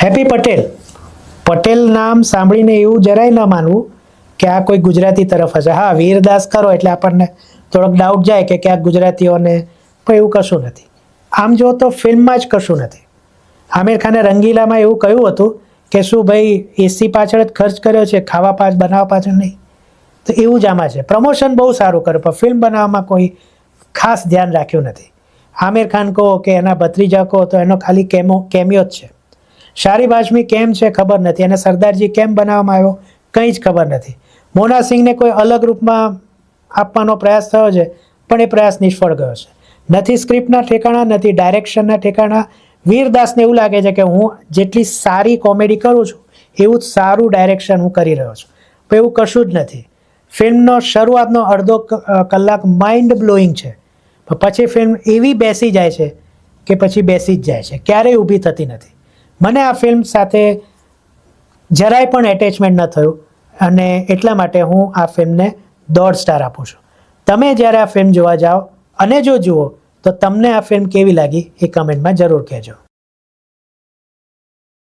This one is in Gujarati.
હેપી પટેલ. પટેલ નામ સાંભળીને એવું જરાય ન માનવું કે આ કોઈ ગુજરાતી તરફ હશે. હા, વીરદાસ કરો એટલે આપણને થોડોક ડાઉટ જાય કે ક્યાંક ગુજરાતીઓને, પણ એવું કશું નથી. આમ જો તો ફિલ્મમાં જ કશું નથી. આમિર ખાને રંગીલામાં એવું કહ્યું હતું કે શું ભાઈ એસી પાછળ જ ખર્ચ કર્યો છે, ખાવા બનાવવા પાછળ નહીં. તો એવું જ આમાં છે. પ્રમોશન બહુ સારું કર્યું પણ ફિલ્મ બનાવવામાં કોઈ ખાસ ધ્યાન રાખ્યું નથી. આમિર ખાન કહો કે એના ભત્રીજા કહો તો એનો ખાલી કેમિયો જ છે. શારિબ હાશમી કેમ છે ખબર નથી, અને સરદારજી કેમ બનાવવામાં આવ્યો કંઈ જ ખબર નથી. મોના સિંહને કોઈ અલગ રૂપમાં આપવાનો પ્રયાસ થયો છે પણ એ પ્રયાસ નિષ્ફળ ગયો છે. નથી સ્ક્રિપ્ટના ઠેકાણા, નથી ડાયરેક્શનના ઠેકાણા. વીરદાસને એવું લાગે છે કે હું જેટલી સારી કોમેડી કરું છું એવું જ સારું ડાયરેક્શન હું કરી રહ્યો છું, પણ એવું કશું જ નથી. ફિલ્મનો શરૂઆતનો અડધો કલાક માઇન્ડ બ્લોઈંગ છે, પણ પછી ફિલ્મ એવી બેસી જાય છે કે પછી બેસી જ જાય છે, ક્યારેય ઊભી થતી નથી. મને આ ફિલ્મ સાથે જરાય પણ એટેચમેન્ટ ન થયું અને એટલા માટે હું આ ફિલ્મને 1.5 સ્ટાર આપું છું. તમે જ્યારે આ ફિલ્મ જોવા જાઓ અને જો જુઓ તો તમને આ ફિલ્મ કેવી લાગી એ કમેન્ટમાં જરૂર કહેજો.